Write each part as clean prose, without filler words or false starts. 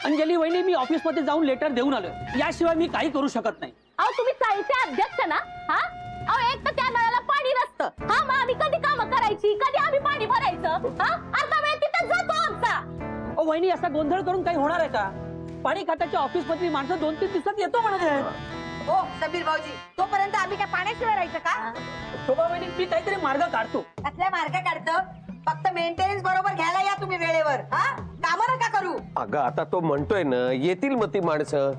अंजली वहिनी, मी ऑफिस मध्ये जाऊन लेटर देऊन आलोय, याशिवाय मी काही करू शकत नाही. अहो तुम्ही चाळीचे अध्यक्ष ना? हा अहो एक तर त्या नळाला पाणी नसतं. हा मग आम्ही कधी काम करायची, कधी आम्ही पाणी भरायचं? हा अर्धा वेळ तिथं जातो आमचा. वहिनी असा गोंधळ करून काही होणार आहे का? पाणी खात्याच्या ऑफिस मधली माणसं 2-3 दिवसात येतो म्हणत आहे. हो समीर भाऊजी, तोपर्यंत आम्ही काय पाण्याशिवाय राहायचं का? शोभा वहिनी, मी काहीतरी मार्ग काढतो. कसल्या मार्ग काढतो? फक्त मेंटेनन्स बरोबर घ्यायला या तुम्ही वेळेवर. हा काम नका करू. अगं आता तो म्हणतोय ना, येतील मग ती माणसं.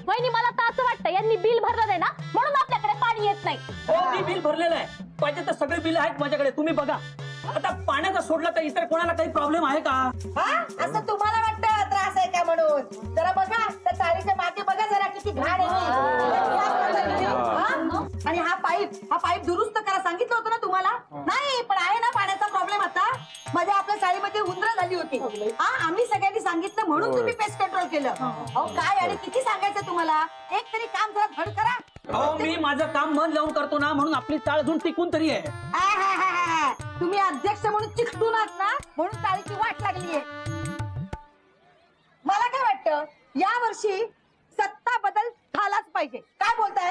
वहिनी मला तर असं वाटतं यांनी बिल भरलं नाही ना, म्हणून आपल्याकडे पाणी येत नाही. हो, मी बिल भरलेलं आहे. पाहिजे तर सगळे बिल आहेत माझ्याकडे, तुम्ही बघा. आता पाण्याचा सोडला तर इतर कोणाला काही प्रॉब्लेम आहे का? हा असं तुम्हाला वाटतं त्रास आहे का म्हणून? जरा बघा त्या चाळीच्या मागे बघा जरा किती घाण आहे. आणि हा पाईप दुरुस्त करा सांगितलं होतं ना तुम्हाला? नाही पण आहे ना पाण्याचा प्रॉब्लेम आता. मध्ये आपल्या चाळीमध्ये उंदरं झाली होती. हा आम्ही सगळ्यांनी सांगितलं म्हणून तुम्ही पेस्ट कंट्रोल केलं. अहो काय आणि किती सांगायचं तुम्हाला? एक तरी काम जरा धड करा. हो, मी माझं काम मन लावून करतो ना, म्हणून आपली चाळ अजून टिकून तरी आहे. तुम्ही अध्यक्ष म्हणून चिकटून आहात ना, म्हणून चाळीची वाट लागलीये. मला काय वाटतं या वर्षी सत्ता बदल झालाच पाहिजे. काय बोलताय?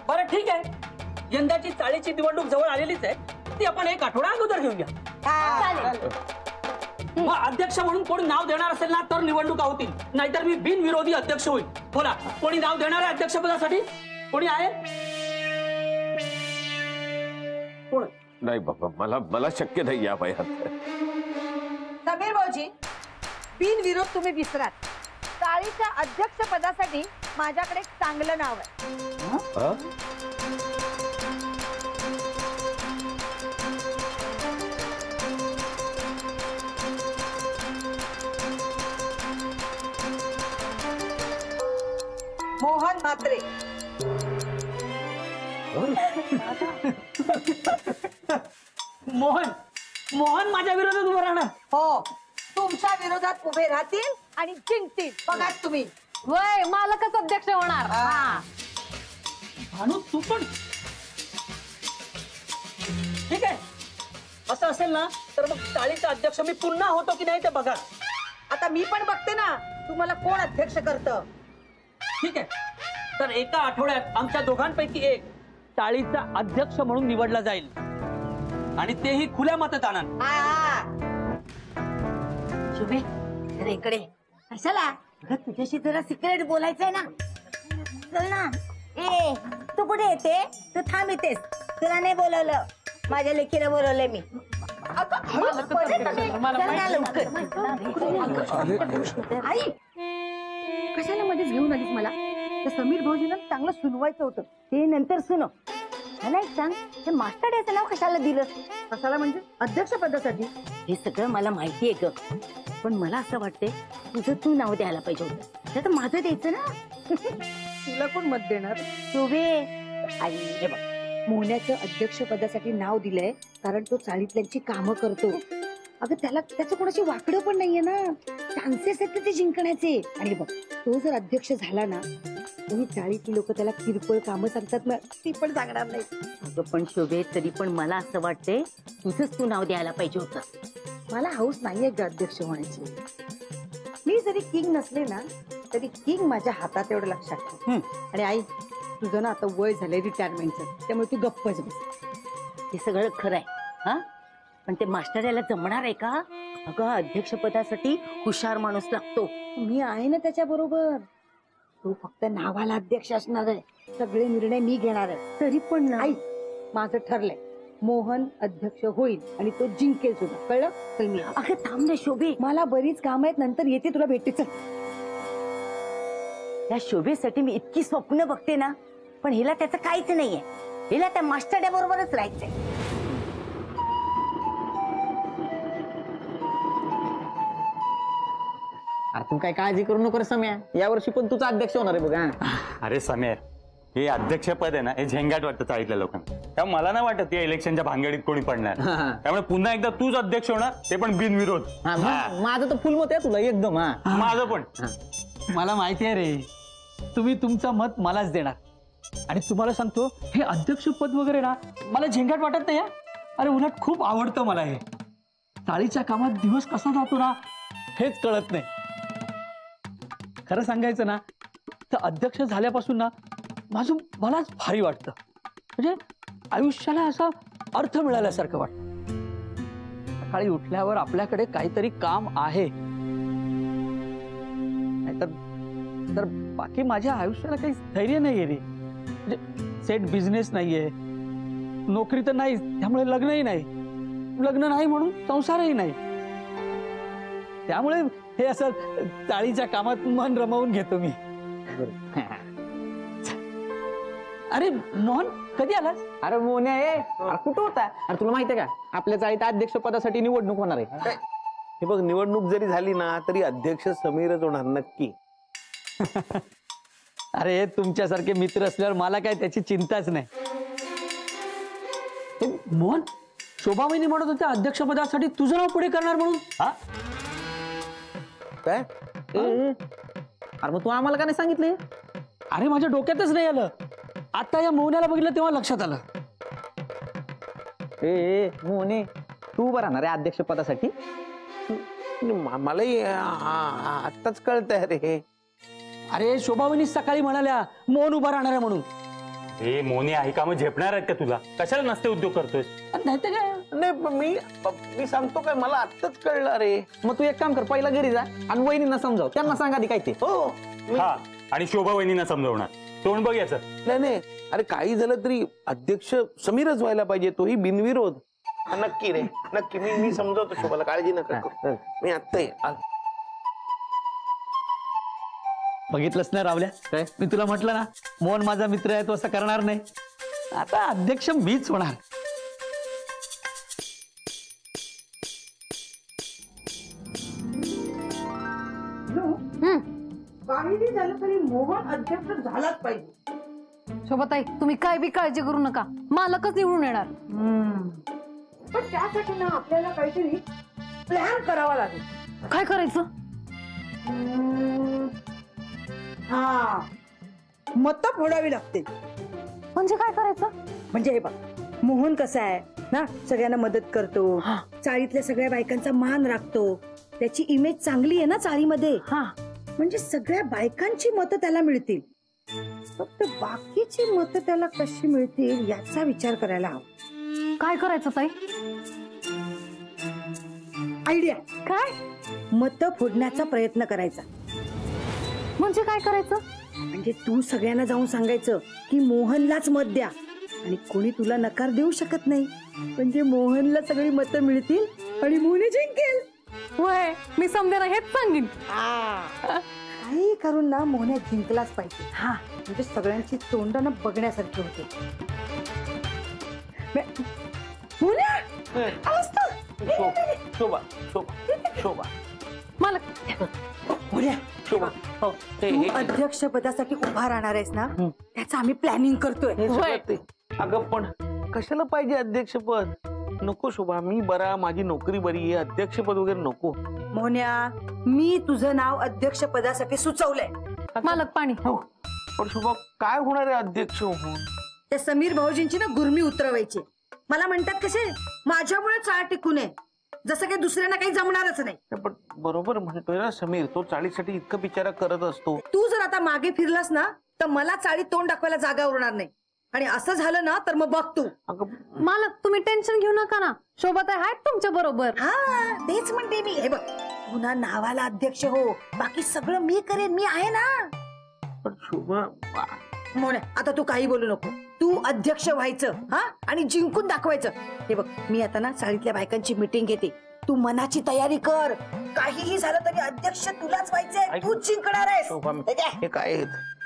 बरं ठीक आहे, यंदाची चाळीची निवडणूक जवळ आलेलीच आहे, ती आपण एक आठवडा अगोदर घेऊया. चालेल. मग अध्यक्ष म्हणून कोणी नाव देणार असेल ना तर निवडणुका होतील, नाहीतर मी बिनविरोधी अध्यक्ष होईल. बोला, कोणी नाव देणार आहे अध्यक्षपदासाठी? कोणी आहे? कोण? नाही बाबा, मला शक्य नाही या वयात. समीर भाऊजी, बिनविरोध तुम्ही विसरात. चाळीच्या अध्यक्ष पदासाठी माझ्याकडे एक चांगलं नाव आहे. मोहन म्हात्रे. मोहन माझ्या विरोधात उभं राहणार? हो, तुमच्या विरोधात उभे राहतील आणि जिंकतील. बघा तुम्ही. वय मालकच अध्यक्ष होणार. भानू तू पण? ठीक आहे, असं असेल ना तर मग चाळीचा अध्यक्ष मी पुन्हा होतो की नाही ते बघा. आता मी पण बघते ना तुम्हाला कोण अध्यक्ष करतं. ठीक आहे, तर एका आठवड्यात आमच्या दोघांपैकी एक चाळीचा अध्यक्ष म्हणून निवडला जाईल, आणि तेही खुल्या मतदानाने. शुभे, अरे इकडे कशाला? तुझ्याशी जरा सिक्रेट बोलायचंय ना. चल ना. ए तू कुठे येते? तू थांब इथेच. तुला नाही बोलवलं, माझ्या लेकीला बोलवलंय मी. आई कशाला मध्येच घेऊन आलीस मला? त्या समीर भाऊजीला चांगलं सुनवायचं होतं, ते नंतर सुनो. मला एक सांग, ते मास्टर डेचं नाव कशाला दिलं? कशाला म्हणजे? अध्यक्ष पदासाठी. हे सगळं मला माहिती आहे ग, पण मला असं वाटतंय तुझं तू नाव द्यायला पाहिजे होतं. तर माझं द्यायचं ना. तुला कोण मत देणार? शोभे आई, हे बघ, मोहन्याचं अध्यक्ष पदासाठी नाव दिलंय कारण तो चाळीतल्यांची कामं करतो. अगं त्याला त्याचं कोणाची वाकडं पण नाहीये ना, चान्सेस आहेत ते जिंकण्याचे. आणि बघ, तो जर अध्यक्ष झाला ना, तुम्ही चाळीतली लोक त्याला किरकोळ कामं सांगतात ना, ती पण सांगणार नाही. अगं पण शोभे, तरी पण मला असं वाटतंय तुझंच तू नाव द्यायला पाहिजे होतं. मला हौस नाहीये ग अध्यक्ष होण्याची. मी जरी किंग नसले ना तरी किंग माझ्या हातात, एवढं लक्षात ठेव. आणि आई, तुझं ना आता वय झालंय रिटायरमेंटचं, त्यामुळे तू गप्पच बस. हे सगळं खरं आहे हा, पण ते मास्टर याला जमणार आहे का? अगं अध्यक्षपदासाठी हुशार माणूस लागतो. मी आहे ना त्याच्या बरोबर. तो फक्त नावाला अध्यक्ष असणार आहे, सगळे निर्णय मी घेणार आहे. तरी पण नाही, माझं ठरलंय, मोहन अध्यक्ष होईल आणि तो जिंकेल सुद्धा. कळलं? चल मी. अगं थांब ना शोभे, मला बरीच काम आहेत, नंतर येते तुला भेटते. चल. या शोभेसाठी मी इतकी स्वप्न बघते ना, पण हिला त्याचं काहीच नाहीये. हिला त्या मास्टर बरोबरच राहायचंय. तू काय काळजी करू नको रे सम्या, यावर्षी पण तुझा अध्यक्ष होणार आहे बघा. अरे सम्या, हे अध्यक्ष पद आहे ना, हे झेंगाट वाटतं चाळीतल्या लोकांना. त्यामुळे मला नाही वाटत या इलेक्शनच्या भानगडीत कोणी पडणार. त्यामुळे पुन्हा एकदा तूच अध्यक्ष होणार, ते पण बिनविरोध. माझं तर फुल मत आहे तुला एकदम. माझं पण. मला माहिती आहे रे, तुम्ही तुमचं मत मलाच देणार. आणि तुम्हाला सांगतो, हे अध्यक्ष पद वगैरे ना मला झेंगाट वाटत नाही. अरे उलट खूप आवडतं मला हे. चाळीच्या कामात दिवस कसा जातो ना हेच कळत नाही. खरं सांगायचं ना तर अध्यक्ष झाल्यापासून ना मलाच भारी वाटतं. म्हणजे आयुष्याला असा अर्थ मिळाल्यासारखं वाटतं. सकाळी उठल्यावर आपल्याकडे काहीतरी काम आहे, नाहीतर बाकी माझ्या आयुष्याला काही धैर्य नाहीये रे. म्हणजे सेट बिझनेस नाहीये, नोकरी तर नाहीच, त्यामुळे लग्नही नाही, लग्न नाही म्हणून संसारही नाही. त्यामुळे हे असं चाळीच्या कामात मन रमवून घेतो मी. अरे मोहन, कधी आलास? अरे मोन्या अरे कुठं होता? अरे तुला माहितीये का आपल्या चाळीत अध्यक्ष पदासाठी निवडणूक होणार आहे. हे बघ, निवडणूक जरी झाली ना तरी अध्यक्ष समीरच होणार नक्की. अरे तुमच्यासारखे मित्र असल्यावर मला काय त्याची चिंताच नाही. मोहन, शोभा वहिनी म्हणत होत्या अध्यक्षपदासाठी तुझं नाव पुढे करणार म्हणून. हा काय? अरे मग तू आम्हाला का नाही सांगितले? अरे माझ्या डोक्यातच नाही आलं. आता या मोहन्याला बघितलं तेव्हा लक्षात आलं. मोने तू उभा राहणार आहे अध्यक्ष पदासाठी? मलाही आत्ताच कळतंय रे. अरे शोभा वहिनी सकाळी म्हणाल्या मोहन उभा राहणार आहे म्हणून. हे मोने आहे का, मग झेपणार आहेत का तुला? कशाला नसते उद्योग करतोय? नाही तर काय. नाही पण मी सांगतो काय, मला आत्ताच कळलं रे. मग तू एक काम कर, पहिला घरी जा आणि वहिनींना समजाव, त्यांना सांगा आधी काय ते. हो. हा, आणि शोभा वहिनींना समजवणार. तोंड बघ याचं. नाही अरे काही झालं तरी अध्यक्ष समीरच व्हायला पाहिजे, तोही बिनविरोध. नक्की रे, नक्की. मी समजवतो शोभाला, काळजी नका करू. मी आत्ता बघितलंस ना रावल्या, काय? मी तुला म्हटलं ना मोहन माझा मित्र आहे, तो असं करणार नाही. आता अध्यक्ष मीच होणार. काहीही झालं तरी मोहन अध्यक्ष झालाच पाहिजे. शोभाताई, तुम्ही काय बी काळजी करू नका, मालकच निवडून येणार. पण त्यासाठी ना आपल्याला काहीतरी प्लॅन करावा लागेल. काय करायचं? हा, मतं फोडावी लागतील. म्हणजे काय करायचं? म्हणजे हे बघ, मोहन कसा आहे ना, सगळ्यांना मदत करतो, चाळीतल्या सगळ्या बायकांचा मान राखतो, त्याची इमेज चांगली आहे ना चाळीमध्ये. हा, म्हणजे सगळ्या बायकांची मतं त्याला मिळतील. फक्त बाकीची मतं त्याला कशी मिळतील याचा विचार करायला हवा. काय करायचं ताई? आयडिया काय मतं फोडण्याचा प्रयत्न करायचा. म्हणजे काय करायचं? म्हणजे तू सगळ्यांना जाऊन सांगायचं की मोहनलाच मत द्या, आणि कोणी तुला नकार देऊ शकत नाही. म्हणजे मोहनला सगळी मतं मिळतील आणि मोहन जिंकेल. होय, मी समजायला हेच सांगेन. काही करून ना मोहन जिंकलाच पाहिजे. हा, म्हणजे सगळ्यांची तोंडानं बघण्यासारखी होते. शोभा शोभा शोभा मालक, शोभा हो, तू अध्यक्ष पदासाठी उभा राहणार आहेस ना, त्याचं आम्ही प्लॅनिंग करतोय. अगं पण कशाला पाहिजे अध्यक्षपद? नको शोभा, मी बरा, माझी नोकरी बरी आहे, अध्यक्षपद वगैरे नको. मोहन्या, मी तुझं नाव अध्यक्ष पदासाठी सुचवलंय. मालक पाणी. हो, पण शोभा काय होणार आहे अध्यक्ष होऊन? त्या समीर भाऊजींची ना गुरमी उतरवायची. मला म्हणतात कसे, माझ्यामुळे चाळ टिकून आहे, जसं काही दुसऱ्यांना काही जमणारच नाही. पण बरोबर म्हणतोय ना समीर, तो चाळीसाठी इतकं बिचारा करत असतो. तू जर आता मागे फिरलास ना तर मला चाळीत तोंड दाखवायला जागा उरणार नाही, आणि असं झालं ना तर मग बघ तू. मालक, तुम्ही टेन्शन घेऊ नका ना, शोभाताई आहेत तुमच्या बरोबर. हा, तेच म्हणते मी. हे बघ, पुन्हा नावाला अध्यक्ष हो, बाकी सगळं मी करेन, मी आहे ना. पण शोभा मोने, आता तू काही बोलू नको. तू अध्यक्ष व्हायचं, हा, आणि जिंकून दाखवायचं. हे बघ, मी आता ना चाळीतल्या बायकांची मीटिंग घेते. तू मनाची तयारी कर. काहीही झालं तरी अध्यक्ष तुलाच व्हायचंय, तूच जिंकणार आहेस. शोभा, हे घे. हे काय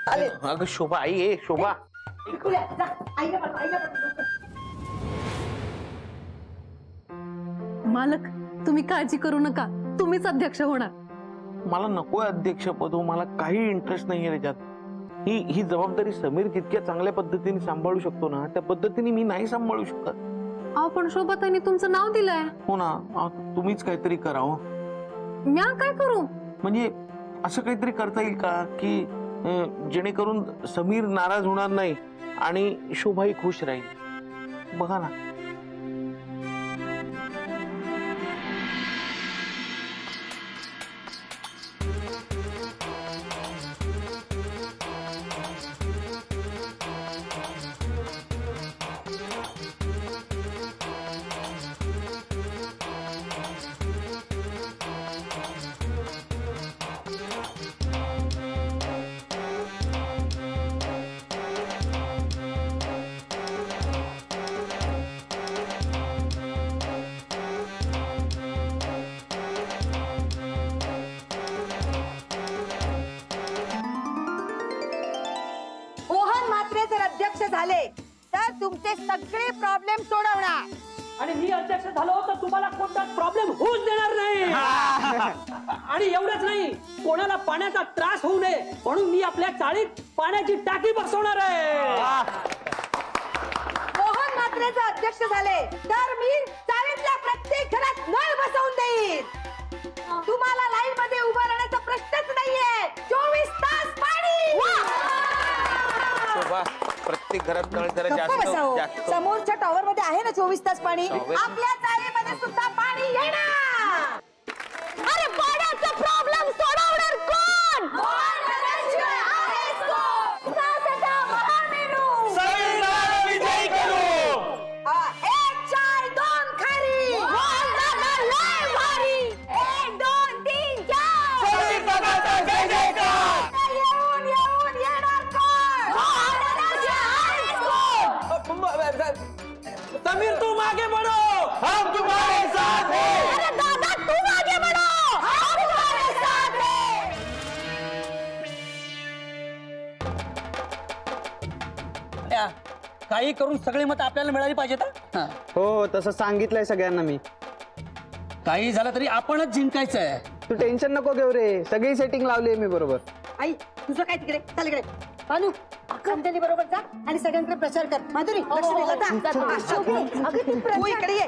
आले. अगं शोभा, आई आहे शोभा. इकडे जा, आईला बघ, आईला बघ. मालक, तुम्ही काळजी करू नका, तुम्हीच अध्यक्ष होणार. मला नकोय अध्यक्षपद, मला काही इंटरेस्ट नाहीये त्याच्यात. ही जबाबदारी समीर जितक्या चांगल्या पद्धतीने सांभाळू शकतो ना, त्या पद्धतीने मी नाही सांभाळू शकत. अहो, पण शोभाताईंनी तुमचं नाव दिलंय. हो ना, तुम्हीच काहीतरी करावं. म्या काय करू? म्हणजे असं काहीतरी करता येईल का की जेणेकरून समीर नाराज होणार नाही आणि शोभाही खुश राहील. बघा ना. झाले तर तुमचे सगळे प्रॉब्लेम सोडवणार. आणि मी अध्यक्ष झालो तर तुम्हाला कोणताच प्रॉब्लेम होऊच देणार नाही. आणि एवढंच नाही, कोणाला पाण्याचा त्रास होऊ नये म्हणून मी आपल्या चाळीत पाण्याची टाकी बसवणार आहे. मोहन म्हात्रेचा अध्यक्ष झाले तर मी चाळीतल्या प्रत्येक घरात नळ बसवून देईन. तुम्हाला लाईन मध्ये उभं राहण्याचा प्रश्नच नाहीये. 24 तास पाणी. शोभा, प्रत्येक घरात नळ जरा गप्प बसावं. जास्त समोरच्या टॉवर मध्ये आहे ना 24 तास पाणी. टॉवर? आपल्या चाळीमध्ये सुद्धा पाणी येणार. अरे पाण्याचा प्रॉब्लेम सोडवणार कोण? सासचा महामेरू. एक चाय दोन खारी. दादा लय भारी. 1 2 3 4. येऊन येऊन येणार कोण? समीर तू मागे बढो, हम तुम्हारे साथ हैं. अरे दादा तू आगे बढ़ो. हम तुम्हारे साथ हैं. काही करून सगळे मत आपल्याला मिळाली पाहिजेत. हा. हो तसं सांगितलंय सगळ्यांना मी. काही झालं तरी आपणच जिंकायचं आहे. तू टेन्शन नको घेऊ रे, सगळी सेटिंग लावली मी बरोबर. आई तुझं काय तिकडे चाल इकडे. बानू अंजली बरोबर जा आणि सगळ्यांकडे प्रचार कर. माधुरी लक्ष दे गं. तू इकडे ये.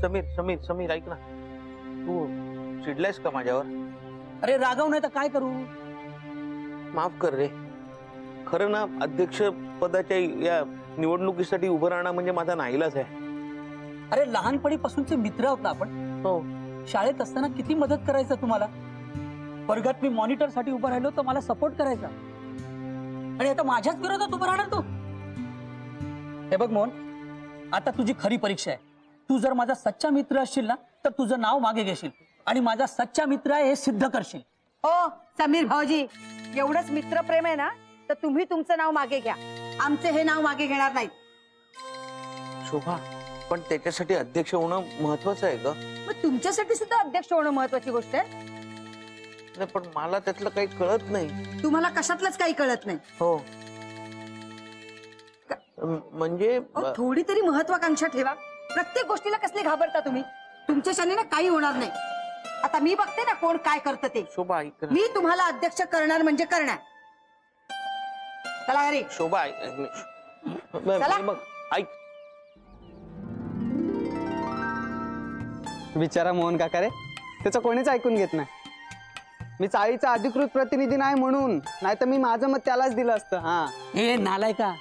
समीर समीर समीर ऐक ना, तू चिडलायस का माझ्यावर? अरे रागव नाही तर काय करू. माफ कर रे. खरं ना, अध्यक्ष पदाच्या या निवडणुकीसाठी उभं राहणं म्हणजे माझा नाईलाज आहे. अरे लहानपणीपासूनचे मित्र आहोत ना आपण. हो, शाळेत असताना किती मदत करायचं तुम्हाला. वर्गात मी मॉनिटर साठी उभं राहिलो तर मला सपोर्ट करायचा. आणि आता माझ्याच विरोधात उभं राहणार तू. हे बघ मोहन, आता तुझी खरी परीक्षा आहे. तू जर माझा सच्चा मित्र असशील ना तर तुझं नाव मागे घेशील आणि माझा सच्चा मित्र आहे हे सिद्ध करशील. हो समीर भाऊजी, एवढंच मित्रप्रेम आहे ना तर तुम्ही तुमचं नाव मागे घ्या. आमचे हे नाव मागे घेणार नाहीत. शोभा, पण त्याच्यासाठी अध्यक्ष होणं महत्वाचं आहे का? मग तुमच्यासाठी सुद्धा अध्यक्ष होणं महत्वाची गोष्ट आहे. नाही, पण मला त्यातलं काही कळत नाही. तुम्हाला कशातलंच काही कळत नाही. हो, म्हणजे अहो, थोडी तरी महत्वाकांक्षा ठेवा. प्रत्येक गोष्टीला कसली घाबरता तुम्ही. तुमच्याशाने ना काही होणार नाही. आता मी बघते ना कोण काय करतं ते. शोभा ऐक ना. मी तुम्हाला अध्यक्ष करणार म्हणजे करणार. चला घरी. शोभा चला. मग ऐक. बिचारा मोहन काका रे, त्याचं कोणीच ऐकून घेत नाही. मी चाळीचा अधिकृत प्रतिनिधी नाही म्हणून, नाही तर मी माझं मत त्यालाच दिलं असतं. हा हे नालायका,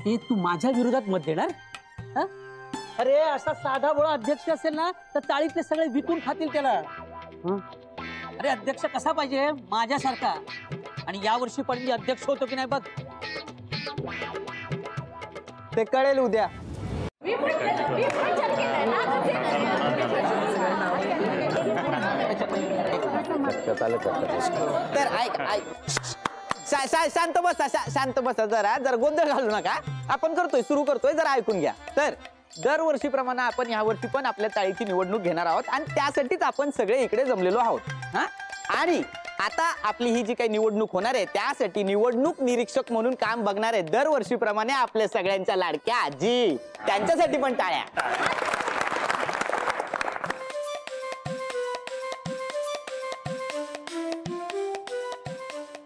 हे तू माझ्या विरोधात मत देणार. हा? अरे असा साधा भोळा अध्यक्ष असेल ना तर चाळीतले सगळे विकून खातील त्याला. अरे अध्यक्ष कसा पाहिजे, माझ्यासारखा. आणि या वर्षी पण मी अध्यक्ष होतो की नाही बघ. ते कळेल उद्या. तर ऐक ऐक शांत बसा शांत बसा जरा गोंधळ घालू नका. आपण सुरू करतोय जरा ऐकून घ्या. तर दरवर्षीप्रमाणे आपण ह्या वर्षी पण आपल्या चाळीची निवडणूक घेणार आहोत आणि त्यासाठीच आपण सगळे इकडे जमलेलो आहोत. हा, आणि आता आपली ही जी काही निवडणूक होणार आहे त्यासाठी निवडणूक निरीक्षक म्हणून काम बघणार आहे दरवर्षीप्रमाणे आपल्या सगळ्यांच्या लाडक्या आजी. त्यांच्यासाठी पण टाळ्या.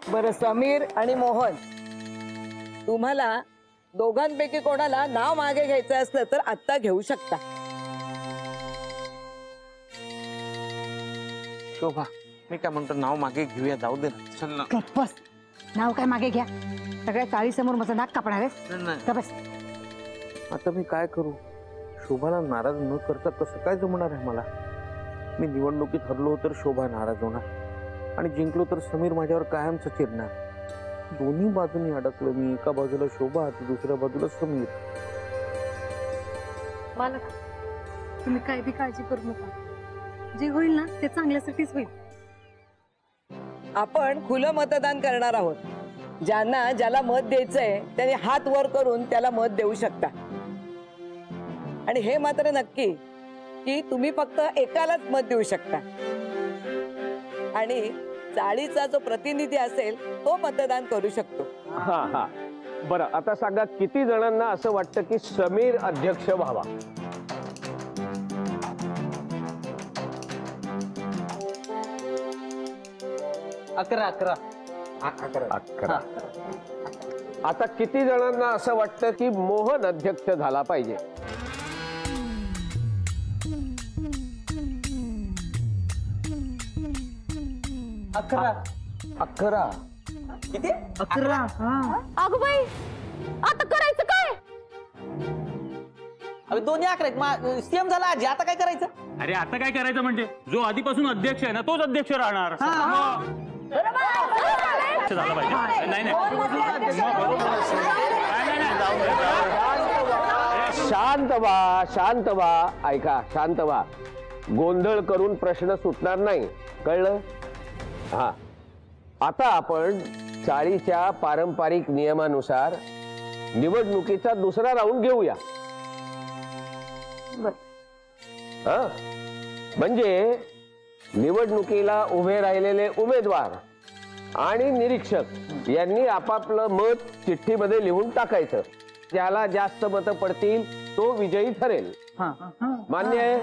बरं समीर आणि मोहन, तुम्हाला दोघांपैकी कोणाला नाव मागे घ्यायचं असलं तर आत्ता घेऊ शकता. शोभा, मी काय म्हणतो, नाव मागे घेऊया, जाऊ दे ना. चल ना. बस नाव काय मागे घ्या. सगळ्या चाळीसमोर माझं नाक कापणार आहेस. नाही. का बस. आता मी काय करू? शोभाला नाराज न करता कसं काय जमणार आहे मला? मी निवडणुकीत हरलो तर शोभा नाराज होणार आणि जिंकलो तर समीर माझ्यावर कायमच चिरणार. दोन्ही बाजूनी अडकलो मी. एका बाजूला शोभा तर दुसऱ्या बाजूला समीर. मालक, तुम्ही काय बी काळजी करू नका. जे होईल ना ते चांगल्यासाठीच होईल. आपण खुलं मतदान करणार आहोत. ज्याला मत द्यायचंय त्याने हात वर करून त्याला मत देऊ शकता. आणि हे मात्र नक्की की तुम्ही फक्त एकालाच मत देऊ शकता. आणि चाळीचा जो प्रतिनिधी असेल तो मतदान करू शकतो. हा हा बरं, आता सांगा किती जणांना असं वाटतं की समीर अध्यक्ष व्हावा? अकरा. 11. आता किती जणांना असं वाटतं की मोहन अध्यक्ष झाला पाहिजे? 11. किती? 11. अगं बाई आता करायचं काय? अरे दोन्ही 11 सेम झाला आजी, आता काय करायचं? अरे आता काय करायचं म्हणजे जो आधीपासून अध्यक्ष आहे ना तोच अध्यक्ष राहणार. अध्यक्ष झाला पाहिजे. नाही शांत व्हा, ऐका, शांत व्हा. गोंधळ करून प्रश्न सुटणार नाही, कळलं? हा, आता आपण चाळीच्या पारंपरिक नियमानुसार निवडणुकीचा दुसरा राऊंड घेऊया. हा, म्हणजे निवडणुकीला उभे राहिलेले उमेदवार आणि निरीक्षक यांनी आपापलं मत चिठ्ठीमध्ये लिहून टाकायचं. ज्याला जास्त मतं पडतील तो विजयी ठरेल. मान्य आहे?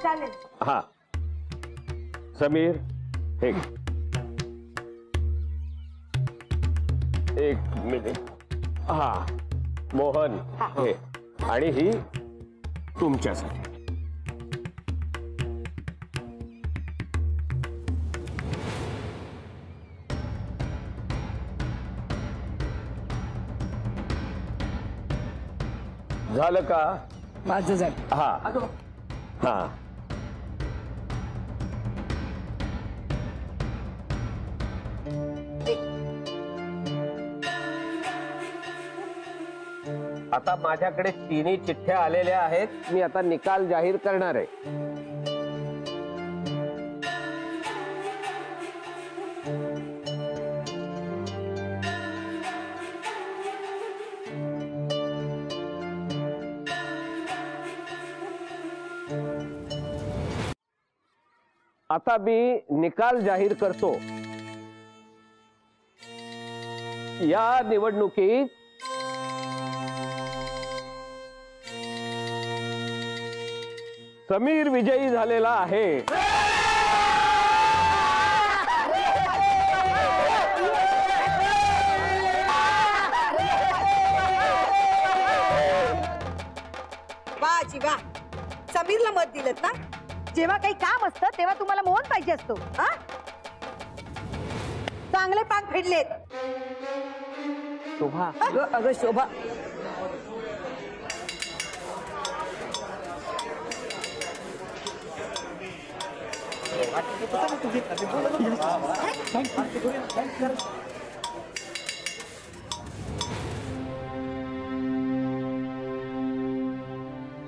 चालेल. हा, समीर हे एक मिनिट. हा, मोहन हे, आणि ही तुमच्यासाठी. झालं का? माझं झालं. हा हा, आता माझ्याकडे तिन्ही चिठ्ठ्या आलेल्या आहेत. मी आता निकाल जाहीर करणार आहे. आता मी निकाल जाहीर करतो. या निवडणुकीत समीर विजयी झालेला आहे. वा जीवा, समीरला मत दिलं ना? जेव्हा काही काम असतं तेव्हा तुम्हाला मोहन पाहिजे असतो. हा, चांगले पाक फेडलेत. शोभा, अगं शोभा,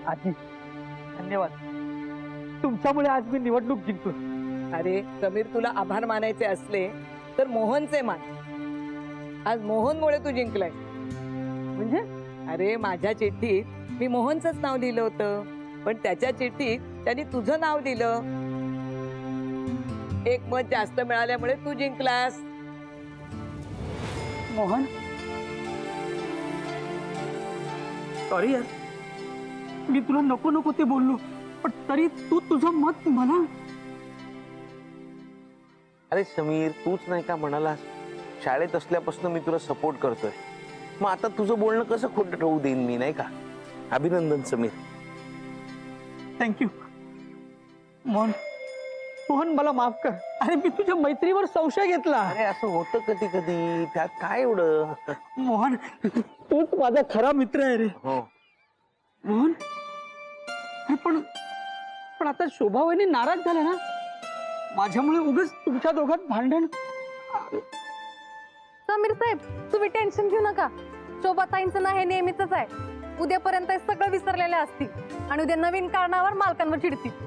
आजी धन्यवाद, तुमच्यामुळे आज मी निवडणूक जिंकलो. अरे समीर, तुला आभार मानायचे असले तर मोहनचे मान. आज मोहनमुळे तू जिंकलाय. म्हणजे अरे माझ्या चिठ्ठीत मी मोहनचंच नाव लिहिलं होतं, पण त्याच्या चिठ्ठीत त्यांनी तुझं नाव दिलं. एक मत जास्त मिळाल्यामुळे तू जिंकलास. मोहन, सॉरी यार, मी तुला नको नको ते बोललो, पण तरी तू तुझं मत मला. अरे समीर, तूच नाही का म्हणालास शाळेत असल्यापासून मी तुला सपोर्ट करतोय. मग आता तुझं बोलणं कसं खोटं ठेवू देईन मी, नाही का? अभिनंदन समीर. थँक्यू मोहन. मोहन मला माफ कर. अरे मी तुझ्या मैत्रीवर संशय घेतला. अरे असं होतं कधी कधी, त्यात काय एवढं. मोहन, तूच माझा खरा मित्र आहे रे. हो मोहन, अरे पण आता शोभावहिनी नाराज झाल्या ना माझ्यामुळे. उगाच तुमच्या दोघात भांडण. समीर साहेब, तुम्ही टेन्शन घेऊ नका. शोभाताईंचं ना हे नेहमीच आहे. उद्यापर्यंत हे सगळं विसरलेले असतील आणि उद्या नवीन कारणावर मालकांवर चिडतील.